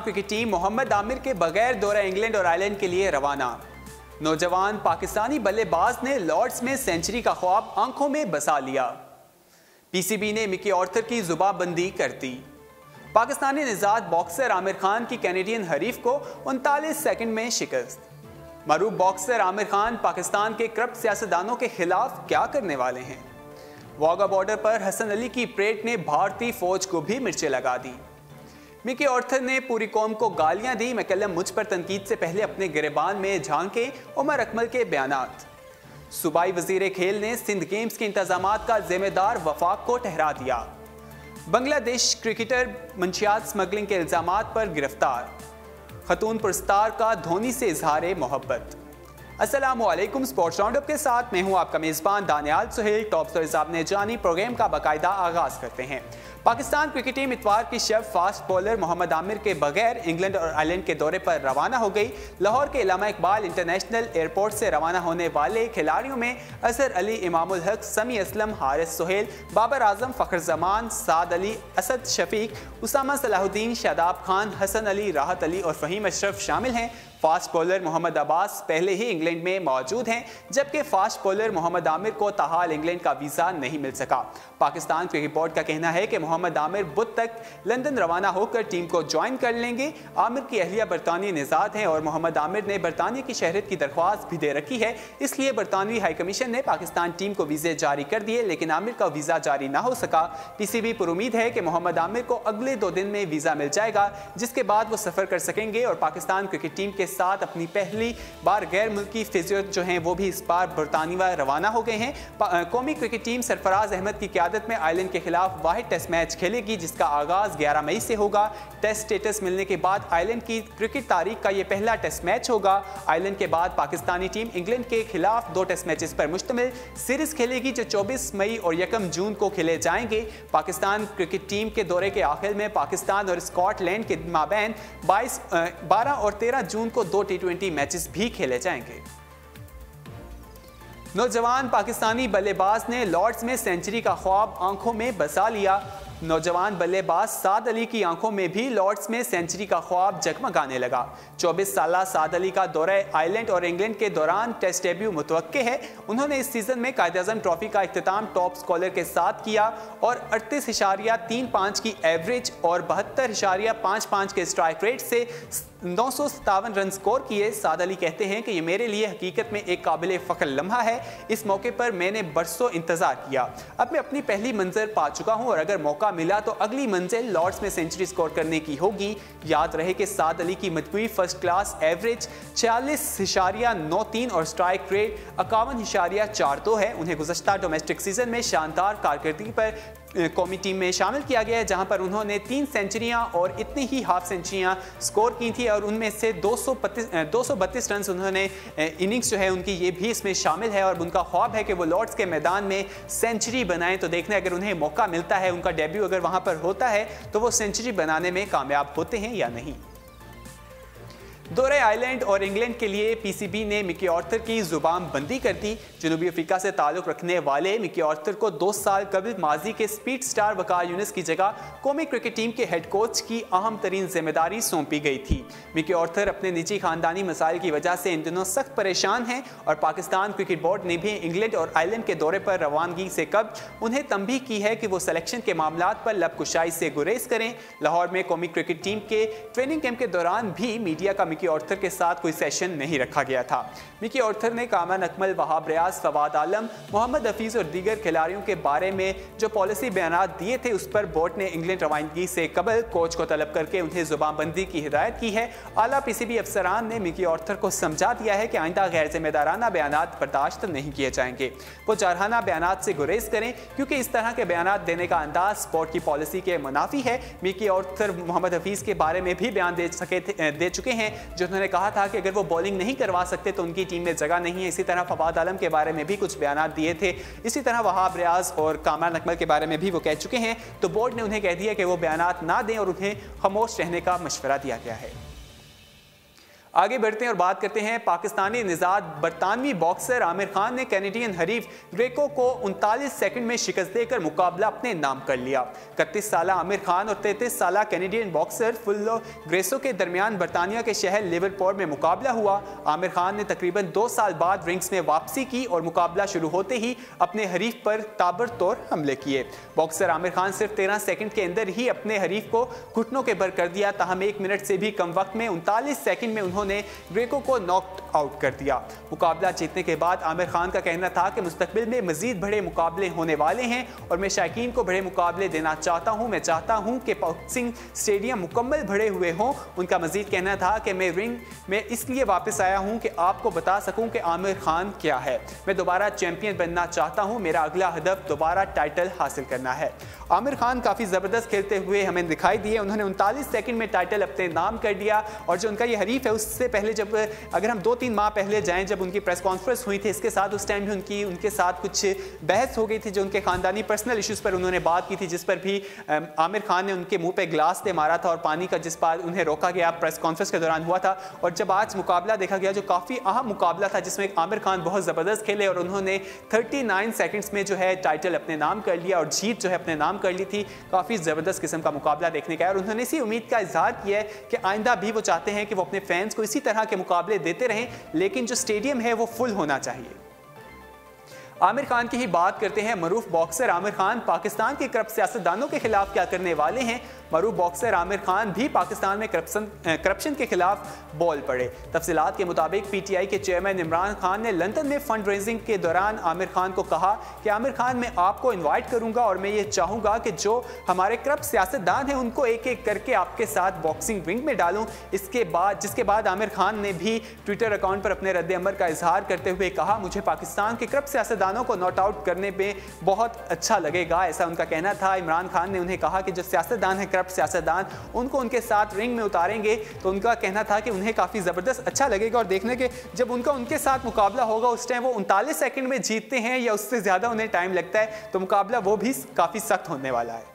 Cricket team Mohammad Aamir के बगैर दौरा इंग्लैंड और आयरलैंड के लिए रवाना। नौजवान पाकिस्तानी बल्लेबाज ने लॉर्ड्स में सेंचुरी का ख्वाब आंखों में बसा लिया। पीसीबी ने मिकी ऑर्थर की जुबाबंदी कर दी। पाकिस्तानी निजात बॉक्सर आमिर खान की कैनेडियन हरीफ को 39 सेकंड में शिकस्त। मरूफ बॉक्सर आमिर खान पाकिस्तान के करप्ट सियासतदानों के खिलाफ क्या करने वाले हैं। वाघा बॉर्डर पर हसन अली की परेड ने भारतीय फौज को भी मिर्चें लगा दी। मिकी ऑर्थर ने पूरी कौम को गालियां दी। मैकलम मुझ पर तनकीद से पहले अपने गिरेबान में झांके उमर अकमल के बयानात। सूबाई वजीर खेल ने सिंध गेम्स के इंतजामात का जिम्मेदार वफाक को ठहरा दिया। बांग्लादेश क्रिकेटर मंशियात स्मगलिंग के इल्जामात पर गिरफ्तार। खतून पुरस्कार का धोनी से इजहार मोहब्बत। अस्सलामुअलैकुम, स्पोर्ट्स राउंडअप के साथ मैं हूं आपका मेज़बान दानियाल सुहेल। टॉप स्टोरीज आपने जानी, प्रोग्राम का बाकायदा आगाज करते हैं। पाकिस्तान क्रिकेट टीम इतवार की शब फास्ट बॉलर मोहम्मद आमिर के बगैर इंग्लैंड और आयरलैंड के दौरे पर रवाना हो गई। लाहौर के इलामा इकबाल इंटरनेशनल एयरपोर्ट से रवाना होने वाले खिलाड़ियों में अजहर अली, इमामुल हक, समी असलम, हारिस सोहेल, बाबर आजम, फ़खर जमान, साद अली, असद शफीक, उसामा सलाहुद्दीन, शादाब खान, हसन अली, राहत अली और फ़हीम अशरफ शामिल हैं। फास्ट बॉलर मोहम्मद अब्बास पहले ही इंग्लैंड में मौजूद हैं, जबकि फास्ट बॉलर मोहम्मद आमिर को ताहाल इंग्लैंड का वीज़ा नहीं मिल सका। पाकिस्तान क्रिकेट बोर्ड का कहना है कि मोहम्मद आमिर बुध तक लंदन रवाना होकर टीम को ज्वाइन कर लेंगे। आमिर की अहलिया बरतानवी निजात हैं और मोहम्मद आमिर ने बरतानिया की शहरत की दरख्वास्त भी दे रखी है। इसलिए बरतानवी हाई कमीशन ने पाकिस्तान टीम को वीज़े जारी कर दिए, लेकिन आमिर का वीज़ा जारी ना हो सका। पीसीबी पर उम्मीद है कि मोहम्मद आमिर को अगले 2 दिन में वीज़ा मिल जाएगा, जिसके बाद वो सफ़र कर सकेंगे और पाकिस्तान क्रिकेट टीम के साथ अपनी पहली बार गैर मुल्की फिजियो जो हैं वो भी इस बार बरतानिया रवाना हो गए हैं। कौमी क्रिकेट टीम सरफराज अहमद की क़यादत में आयरलैंड के खिलाफ वाहिद टेस्ट मैच खेलेगी, जिसका आगाज 11 मई से होगा। टेस्ट स्टेटस मिलने के बाद आयरलैंड की क्रिकेट तारीख का यह पहला टेस्ट मैच होगा। आयरलैंड के बाद पाकिस्तानी टीम इंग्लैंड के खिलाफ 2 टेस्ट मैचेस पर मुश्तमिल सीरीज खेलेगी, जो 24 मई और 1 जून को खेले जाएंगे। पाकिस्तान क्रिकेट टीम के दौरे के आखिर में पाकिस्तान और स्कॉटलैंड के माबैन 12 और 13 जून को 2 T20 मैचेस भी खेले जाएंगे। नौजवान पाकिस्तानी बल्लेबाज ने लॉर्ड्स में सेंचुरी का ख्वाब आंखों में बसा लिया। नौजवान बल्लेबाज साद अली की आंखों में भी लॉर्ड्स में सेंचुरी का ख्वाब जगमगाने लगा। 24 साला साद अली का दौरा आयरलैंड और इंग्लैंड के दौरान टेस्ट डेब्यू मुतवक्के है। उन्होंने इस सीजन में कायद-ए-आज़म ट्रॉफी का इख्तिताम टॉप स्कॉलर के साथ किया और 38.35 की एवरेज और 72.55 के स्ट्राइक रेट से 957 रन स्कोर किए। साद अली कहते हैं कि ये मेरे लिए हकीकत में एक काबिल फ़ख्र लम्हा है। इस मौके पर मैंने बरसों इंतज़ार किया। अब मैं अपनी पहली मंजिल पा चुका हूँ और अगर मौका मिला तो अगली मंजिल लॉर्ड्स में सेंचुरी स्कोर करने की होगी। याद रहे कि साद अली की मजमूई फर्स्ट क्लास एवरेज 46.93 और स्ट्राइक रेट 51.42 है। उन्हें गुज़श्ता डोमेस्टिक सीजन में शानदार कारकर्दगी पर कौमी टीम में शामिल किया गया है, जहां पर उन्होंने 3 सेंचुरियां और इतनी ही हाफ सेंचुरियां स्कोर की थी और उनमें से 232 रन उन्होंने इनिंग्स जो है उनकी ये भी इसमें शामिल है और उनका ख्वाब है कि वो लॉर्ड्स के मैदान में सेंचुरी बनाएं। तो देखना अगर उन्हें मौका मिलता है, उनका डेब्यू अगर वहां पर होता है तो वो सेंचुरी बनाने में कामयाब होते हैं या नहीं। दौरे आयरलैंड और इंग्लैंड के लिए पीसीबी ने मिकी ऑर्थर की जुबान बंदी कर दी। जनूबी अफ्रीका से ताल्लुक़ रखने वाले मिकी ऑर्थर को 2 साल कबल माजी के स्पीड स्टार वकार यूनिस की जगह कौमी क्रिकेट टीम के हेड कोच की अहम तरीन जिम्मेदारी सौंपी गई थी। मिकी ऑर्थर अपने निजी खानदानी मसाइल की वजह से इन दिनों सख्त परेशान हैं और पाकिस्तान क्रिकेट बोर्ड ने भी इंग्लैंड और आयरलैंड के दौरे पर रवानगी से कबल उन्हें तंबीह की है कि वो सिलेक्शन के मामलात पर लबकुशाई से गुरेज करें। लाहौर में कौमी क्रिकेट टीम के ट्रेनिंग कैंप के दौरान भी मीडिया का मिकी ऑर्थर के साथ कोई सेशन नहीं रखा गया था। मिकी ऑर्थर ने कामरान अकमल, वहाब रियाज, फवाद आलम, मोहम्मद हफीज और दीगर खिलाड़ियों के बारे में जो पॉलिसी बयानात दिए थे, उस पर बोर्ड ने इंग्लैंड रवानगी से कबल कोच को तलब करके उन्हें जुबानबंदी की हिदायत की है। आला पीसीबी अफसरान ने मिकी ऑर्थर को समझा दिया है कि आइंदा गैर जिम्मेदाराना बयानात बर्दाश्त नहीं किए जाएंगे। वो जारहाना बयानात से गुरेज करें, क्योंकि इस तरह के बयानात देने का अंदाज स्पोर्ट की पॉलिसी के मुनाफी है। मिकी ऑर्थर मोहम्मद हफीज के बारे में भी बयान दे चुके हैं, जो उन्होंने कहा था कि अगर वो बॉलिंग नहीं करवा सकते तो उनकी टीम में जगह नहीं है। इसी तरह फवाद आलम के बारे में भी कुछ बयानात दिए थे। इसी तरह वहाब रियाज और कामरान अकमल के बारे में भी वो कह चुके हैं। तो बोर्ड ने उन्हें कह दिया कि वो बयानात ना दें और उन्हें खामोश रहने का मशवरा दिया गया है। आगे बढ़ते हैं और बात करते हैं पाकिस्तानी निजात बरतानवी बॉक्सर आमिर खान ने कैनेडियन हरीफ ग्रेको को 39 सेकंड में शिकस्त देकर मुकाबला अपने नाम कर लिया। 31 साल आमिर खान और 33 साल कैनेडियन बॉक्सर फुल्लो ग्रेसो के दरमियान बरतानिया के शहर लिवरपूल में मुकाबला हुआ। आमिर खान ने तकरीबन 2 साल बाद रिंग्स में वापसी की और मुकाबला शुरू होते ही अपने हरीफ पर ताबड़तोड़ हमले किए। बॉक्सर आमिर खान सिर्फ 13 सेकंड के अंदर ही अपने हरीफ को घुटनों के बल कर दिया। ताहम 1 मिनट से भी कम वक्त में 39 सेकंड में उन्होंने ग्रेको को नॉक आउट कर दिया। मुकाबला जीतने के बाद आमिर खान का कहना था कि मुस्तकबिल में मजीद बड़े मुकाबले होने वाले हैं और मैं शायकीन को बड़े मुकाबले देना चाहता हूं। मैं चाहता हूं कि बॉक्सिंग स्टेडियम मुकम्मल भरे हुए हों। उनका मजीद कहना था कि मैं रिंग में इसलिए वापस आया हूं कि आपको बता सकूं कि आमिर खान क्या है। मैं दोबारा चैंपियन बनना चाहता हूं। मेरा अगला हदफ दोबारा टाइटल हासिल करना है। आमिर खान काफ़ी ज़बरदस्त खेलते हुए हमें दिखाई दिए। उन्होंने 39 सेकंड में टाइटल अपने नाम कर दिया और जो उनका ये हरीफ है उससे पहले जब अगर हम 2-3 माह पहले जाएं जब उनकी प्रेस कॉन्फ्रेंस हुई थी इसके साथ, उस टाइम भी उनके साथ कुछ बहस हो गई थी जो उनके ख़ानदानी पर्सनल इश्यूज़ पर उन्होंने बात की थी, जिस पर भी आमिर खान ने उनके मुंह पे गिलास से मारा था और पानी का जिस पर उन्हें रोका गया प्रेस कॉन्फ्रेंस के दौरान हुआ था। और जब आज मुकाबला देखा गया जो काफ़ी अहम मुकाबला था जिसमें आमिर खान बहुत ज़बरदस्त खेले और उन्होंने 39 सेकंड्स में जो है टाइटल अपने नाम कर लिया और जीत जो है अपने नाम कर ली थी। काफ़ी ज़बरदस्त किस्म का मुकाबला देखने का है और उन्होंने इसी उम्मीद का इजहार किया है कि आइंदा भी वो चाहते हैं कि वो अपने फैंस को इसी तरह के मुकाबले देते रहें, लेकिन जो स्टेडियम है वो फुल होना चाहिए। आमिर खान की ही बात करते हैं। मरूफ बॉक्सर आमिर खान पाकिस्तान के करप्ट सियासतदानों के खिलाफ क्या करने वाले हैं। मरूफ बॉक्सर आमिर खान भी पाकिस्तान में करप्शन के खिलाफ बोल पड़े। तफसीलात के मुताबिक पीटीआई के चेयरमैन इमरान खान ने लंदन में फंड रेजिंग के दौरान आमिर खान को कहा कि आमिर खान मैं आपको इन्वाइट करूंगा और मैं ये चाहूंगा कि जो हमारे करप्ट सियासतदान हैं उनको एक एक करके आपके साथ बॉक्सिंग रिंग में डालूं। जिसके बाद आमिर खान ने भी ट्विटर अकाउंट पर अपने रद्द अमल का इजहार करते हुए कहा मुझे पाकिस्तान के करप्ट सियासतदानों को नॉट आउट करने में बहुत अच्छा लगेगा, ऐसा उनका कहना था। इमरान खान ने उन्हें कहा कि जो सियासतदान है करप्ट सियासतदान उनको उनके साथ रिंग में उतारेंगे तो उनका कहना था कि उन्हें काफ़ी ज़बरदस्त अच्छा लगेगा और देखने के जब उनके साथ मुकाबला होगा उस टाइम वो 39 सेकंड में जीतते हैं या उससे ज़्यादा उन्हें टाइम लगता है तो मुकाबला वो भी काफ़ी सख्त होने वाला है।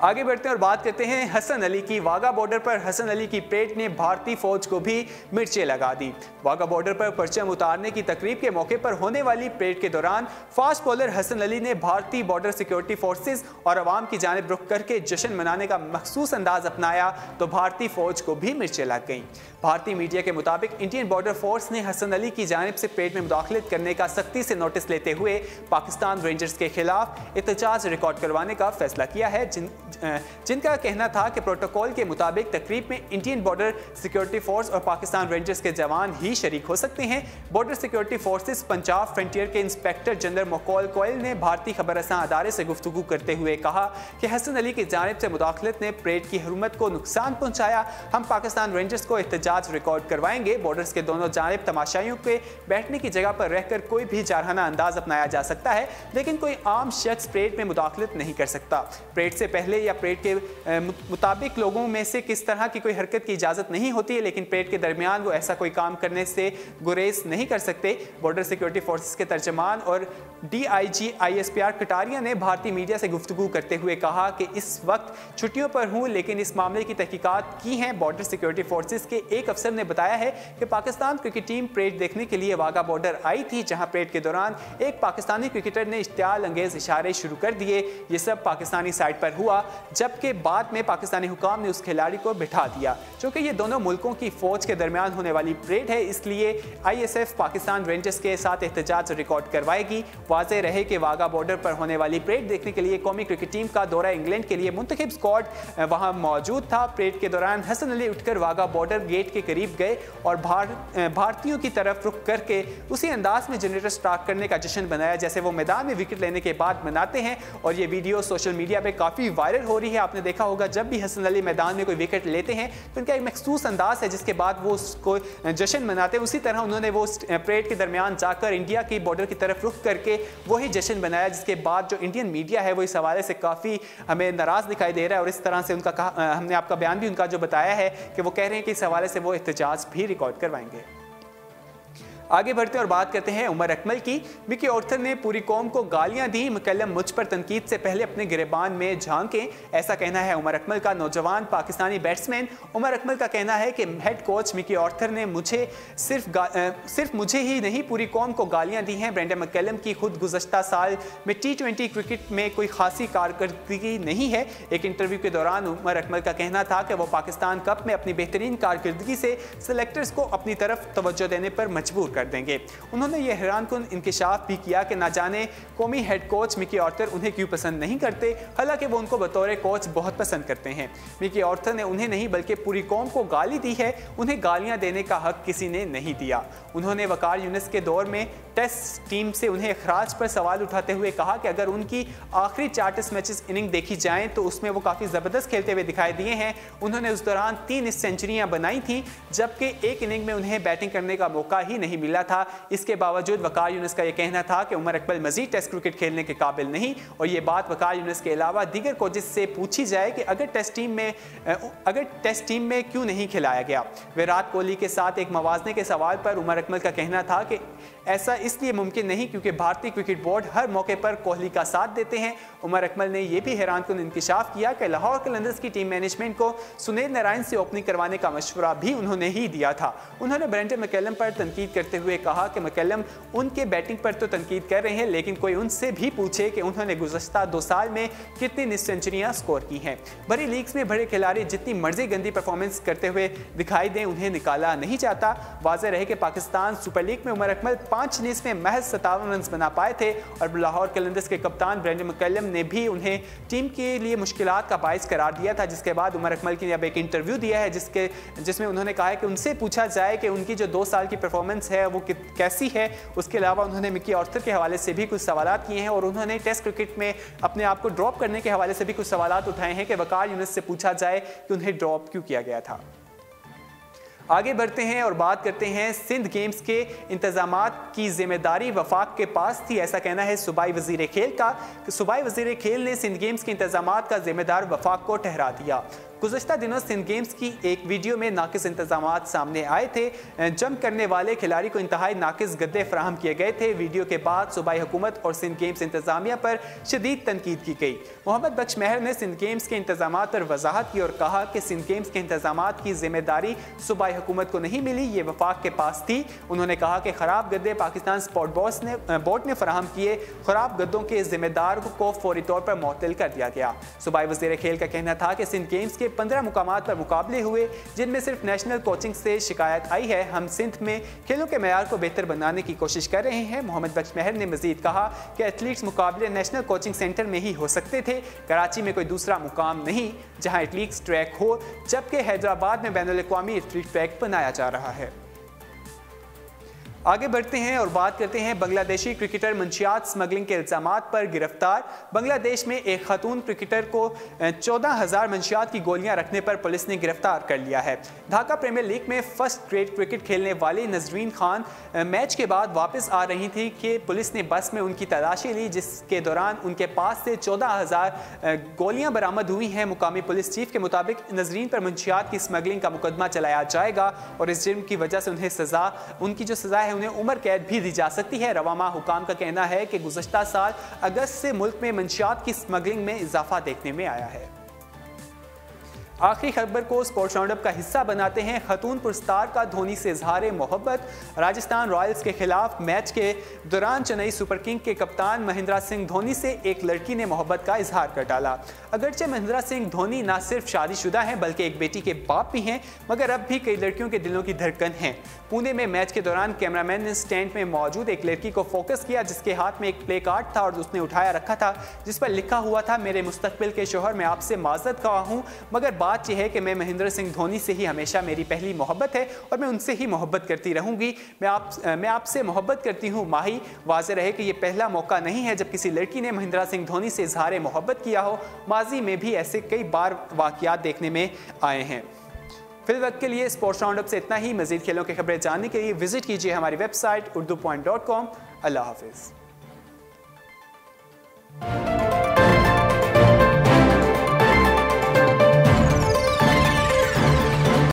आगे बढ़ते हैं और बात करते हैं हसन अली की। वाघा बॉर्डर पर हसन अली की परेड ने भारतीय फौज को भी मिर्चें लगा दी। वाघा बॉर्डर पर परचम उतारने की तकरीब के मौके पर होने वाली परेड के दौरान फास्ट बॉलर हसन अली ने भारतीय बॉर्डर सिक्योरिटी फोर्सेस और अवाम की जानिब रुख करके जश्न मनाने का मखसूस अंदाज अपनाया तो भारतीय फौज को भी मिर्चें लग गईं। भारतीय मीडिया के मुताबिक इंडियन बॉर्डर फोर्स ने हसन अली की जानिब से परेड में मुदाखलत करने का सख्ती से नोटिस लेते हुए पाकिस्तान रेंजर्स के खिलाफ एहतजाज रिकॉर्ड करवाने का फैसला किया है, जिनका कहना था कि प्रोटोकॉल के मुताबिक तकरीब में इंडियन बॉर्डर सिक्योरिटी फोर्स और पाकिस्तान रेंजर्स के जवान ही शरीक हो सकते हैं। Border security forces Punjab frontier के इंस्पेक्टर जनरल मकौल कोयल ने भारतीय खबर रसां अदारे से गुफ्तगू करते हुए कहा कि हसन अली की जानिब से मुदाखलत ने परेड की हुर्मत को नुकसान पहुंचाया। हम पाकिस्तान रेंजर्स को एहतजाज रिकॉर्ड करवाएंगे। बॉर्डर्स के दोनों जानिब तमाशाइयों के बैठने की जगह पर रहकर कोई भी जारहाना अंदाज अपनाया जा सकता है, लेकिन कोई आम शख्स परेड में मुदाखलत नहीं कर सकता। परेड से पहले या परेड के मुताबिक लोगों में से किस तरह की कोई हरकत की इजाज़त नहीं होती है, लेकिन परेड के दरमियान वो ऐसा कोई काम करने से गुरेज नहीं कर सकते। बॉर्डर सिक्योरिटी फोर्सेस के तर्जमान और DIG ISPR कटारिया ने भारतीय मीडिया से गुफ्तगू करते हुए कहा कि इस वक्त छुट्टियों पर हूँ लेकिन इस मामले की तहकीकात की हैं। बॉर्डर सिक्योरिटी फोर्सेस के एक अफसर ने बताया है कि पाकिस्तान क्रिकेट टीम परेड देखने के लिए वाघा बॉर्डर आई थी, जहां परेड के दौरान एक पाकिस्तानी क्रिकेटर ने इश्तियाल अंगेज इशारे शुरू कर दिए। ये सब पाकिस्तानी साइड पर हुआ, जबकि बाद में पाकिस्तानी हुकाम ने उस खिलाड़ी को बिठा दिया। चूंकि ये दोनों मुल्कों की फौज के दरमियान होने वाली परेड है, इसलिए ISF पाकिस्तान रेंजर्स के साथ एहतजाज रिकॉर्ड करवाएगी। वाज़ेह रहे कि वाघा बॉर्डर पर होने वाली परेड देखने के लिए कौमी क्रिकेट टीम का दौरा इंग्लैंड के लिए मुंतखब स्क्वाड वहां मौजूद था। परेड के दौरान हसन अली उठकर वाघा बॉर्डर गेट के करीब गए और भारतीयों की तरफ रुख करके उसी अंदाज में जनरेटर स्टार्ट करने का जश्न बनाया जैसे वो मैदान में विकेट लेने के बाद मनाते हैं। और ये वीडियो सोशल मीडिया पे काफ़ी वायरल हो रही है। आपने देखा होगा जब भी हसन अली मैदान में कोई विकेट लेते हैं तो उनका एक मखसूस अंदाज है जिसके बाद वो उसको जश्न मनाते हैं। उसी तरह उन्होंने वो परेड के दरमियान जाकर इंडिया की बॉर्डर की तरफ रुख करके वही जश्न बनाया, जिसके बाद जो इंडियन मीडिया है वो इस हवाले से काफ़ी हमें नाराज़ दिखाई दे रहा है। और इस तरह से उनका हमने आपका बयान भी उनका जो बताया है कि वो कह रहे हैं कि इस हवाले से वो एहतजाज भी रिकॉर्ड करवाएंगे। आगे बढ़ते हैं और बात करते हैं उमर अकमल की। मिकी ऑर्थर ने पूरी कौम को गालियां दी, मकल्लम मुझ पर तनकीद से पहले अपने गिरबान में झांके, ऐसा कहना है उमर अकमल का। नौजवान पाकिस्तानी बैट्समैन उमर अकमल का कहना है कि हेड कोच मिकी ऑर्थर ने मुझे सिर्फ मुझे ही नहीं पूरी कौम को गालियां दी हैं। ब्रेंडन मकल्लम की खुद गुज़श्ता साल में T20 क्रिकेट में कोई खासी कारकर्दगी नहीं है। एक इंटरव्यू के दौरान उमर अकमल का कहना था कि वो पाकिस्तान कप में अपनी बेहतरीन कारकर्दगी से सेलेक्टर्स को अपनी तरफ तवज्जो देने पर मजबूर कर देंगे। उन्होंने यह हैरानकुन इंकशाफ भी किया कि ना जाने कौमी हेड कोच मिकी ऑर्थर उन्हें क्यों पसंद नहीं करते, हालांकि वो उनको बतौर कोच बहुत पसंद करते हैं। मिकी ऑर्थर ने उन्हें नहीं बल्कि पूरी कौम को गाली दी है, उन्हें गालियां देने का हक किसी ने नहीं दिया। उन्होंने वकार यूनिस के दौर में टेस्ट टीम से उन्हें अखराज पर सवाल उठाते हुए कहा कि अगर उनकी आखिरी 4 टेस्ट मैचेस इनिंग देखी जाएं तो उसमें वो काफ़ी ज़बरदस्त खेलते हुए दिखाई दिए हैं। उन्होंने उस दौरान 3 सेंचुरियां बनाई थी, जबकि एक इनिंग में उन्हें बैटिंग करने का मौका ही नहीं मिला था। इसके बावजूद वकार यूनिस का यह कहना था कि उमर अकमल मजीद टेस्ट क्रिकेट खेलने के काबिल नहीं, और ये बात वकार यूनिस के अलावा दीगर कोचेस से पूछी जाए कि अगर टेस्ट टीम में क्यों नहीं खिलाया गया। विराट कोहली के साथ एक मवाजने के सवाल पर उमर अकमल का कहना था कि ऐसा इसलिए मुमकिन नहीं क्योंकि भारतीय क्रिकेट बोर्ड हर मौके पर कोहली का साथ देते हैं। उमर अकमल ने यह भी हैरानकुन इंकशाफ किया कि लाहौर कलंदर्स की टीम मैनेजमेंट को सुनील नारायण से ओपनिंग करवाने का मशवरा भी उन्होंने ही दिया था। उन्होंने ब्रेंडन मैकलम पर तनकीद करते हुए कहा कि मैकलम उनके बैटिंग पर तो तनकीद कर रहे हैं, लेकिन कोई उनसे भी पूछे कि उन्होंने गुज़श्ता 2 साल में कितनी सेंचुरियां स्कोर की हैं। बड़ी लीग्स में बड़े खिलाड़ी जितनी मर्जी गंदी परफॉर्मेंस करते हुए दिखाई दें, उन्हें निकाला नहीं जाता। वाज़ेह रहे कि पाकिस्तान सुपर लीग में उमर अकमल 5 इनिंग्स में महज 57 रन बना पाए थे, और लाहौर कलंदर्स के कप्तान ब्रेंडन मैकलम ने भी उन्हें टीम के लिए मुश्किलात का बाइस करार दिया था। जिसके बाद उमर अकमल ने अब एक इंटरव्यू दिया है जिसमें उन्होंने कहा है कि उनसे पूछा जाए कि उनकी जो 2 साल की परफॉर्मेंस है वो कैसी है। उसके अलावा उन्होंने मिकी ऑर्थर के हवाले से भी कुछ सवाल किए हैं, और उन्होंने टेस्ट क्रिकेट में अपने आप को ड्रॉप करने के हवाले से भी कुछ सवाल उठाए हैं कि वकार यूनिस से पूछा जाए कि उन्हें ड्रॉप क्यों किया गया था। आगे बढ़ते हैं और बात करते हैं सिंध गेम्स के इंतजामात की जिम्मेदारी वफाक के पास थी, ऐसा कहना है सूबाई वजीर खेल का। सूबाई वजीर खेल ने सिंध गेम्स के इंतजामात का जिम्मेदार वफाक को ठहरा दिया। गुज़श्ता दिनों सिंध गेम्स की एक वीडियो में नाकिस इंतजामात सामने आए थे। जंप करने वाले खिलाड़ी को इंतहाई नाकिस गद्दे फराहम किए गए थे। वीडियो के बाद सूबाई हुकूमत और सिंध गेम्स इंतजामिया पर शदीद तनकीद की गई। मोहम्मद बख्श महर ने सिंध गेम्स के इंतजामात पर वजाहत की और कहा कि सिंध गेम्स के इंतजामात की जिम्मेदारी सूबाई हुकूमत को नहीं मिली, ये वफाक के पास थी। उन्होंने कहा कि खराब गद्दे पाकिस्तान स्पोर्ट बोर्ड ने फराहम किए, खराब गद्दों के जिम्मेदार को फौरी तौर पर मुअत्तल कर दिया गया। सूबाई वज़ीर खेल का कहना था कि सिंध गेम्स के 15 मुकामात पर मुकाबले हुए, जिनमें सिर्फ नेशनल कोचिंग से शिकायत आई है। हम सिंध में खेलों के मेयार को बेहतर बनाने की कोशिश कर रहे हैं। मोहम्मद बख्श महर ने मजीद कहा कि एथलीट्स मुकाबले नेशनल कोचिंग सेंटर में ही हो सकते थे, कराची में कोई दूसरा मुकाम नहीं जहां एथलीट्स ट्रैक हो, जबकि हैदराबाद में बैनुल अक़वामी एथलीट ट्रैक बनाया जा रहा है। आगे बढ़ते हैं और बात करते हैं बांग्लादेशी क्रिकेटर मंशियात स्मगलिंग के इल्जामात पर गिरफ्तार। बांग्लादेश में एक खातून क्रिकेटर को 14,000 मंशियात की गोलियां रखने पर पुलिस ने गिरफ्तार कर लिया है। ढाका प्रीमियर लीग में फर्स्ट ग्रेड क्रिकेट खेलने वाली नजरीन खान मैच के बाद वापस आ रही थी कि पुलिस ने बस में उनकी तलाशी ली, जिसके दौरान उनके पास से 14,000 गोलियां बरामद हुई हैं। मुकामी पुलिस चीफ के मुताबिक नजरीन पर मंशियात की स्मगलिंग का मुकदमा चलाया जाएगा और इस जुर्म की वजह से उनकी जो सजा है उन्हें उम्र कैद भी दी जा सकती है। रवामा हुकाम का कहना है कि गुज़श्ता साल अगस्त से मुल्क में मंशियात की स्मगलिंग में इजाफा देखने में आया है। आखिरी खबर को स्पोर्ट्स राउंडअप का हिस्सा बनाते हैं। खतून पुरस्कार का धोनी से इजहार मोहब्बत। राजस्थान रॉयल्स के खिलाफ मैच के दौरान चेन्नई सुपर किंग के कप्तान महेंद्र सिंह धोनी से एक लड़की ने मोहब्बत का इजहार कर डाला। अगरचे महेंद्र सिंह धोनी न सिर्फ शादीशुदा हैं बल्कि एक बेटी के बाप भी हैं, मगर अब भी कई लड़कियों के दिलों की धड़कन है। पुणे में मैच के दौरान कैमरामैन ने स्टैंड में मौजूद एक लड़की को फोकस किया जिसके हाथ में एक प्ले कार्ड था और उसने उठाया रखा था जिस पर लिखा हुआ था, मेरे मुस्तकबिल के शोहर, मैं आपसे माजरत ख्वाह हूँ, मगर बात यह है कि मैं महेंद्र सिंह धोनी से ही हमेशा मेरी पहली मोहब्बत है और मैं उनसे ही मोहब्बत करती रहूंगी। मैं आपसे मोहब्बत करती हूँ माही। वाज़ेह रहे कि यह पहला मौका नहीं है जब किसी लड़की ने महेंद्र सिंह धोनी से इजहार मोहब्बत किया हो। माजी में भी ऐसे कई बार वाक़यात देखने में आए हैं। फिल वक्त के लिए स्पोर्ट्स राउंडअप से इतना ही। मजीद खेलों की खबरें जानने के लिए विजिट कीजिए हमारी वेबसाइट urdupoint.com। अल्लाह हाफिज़।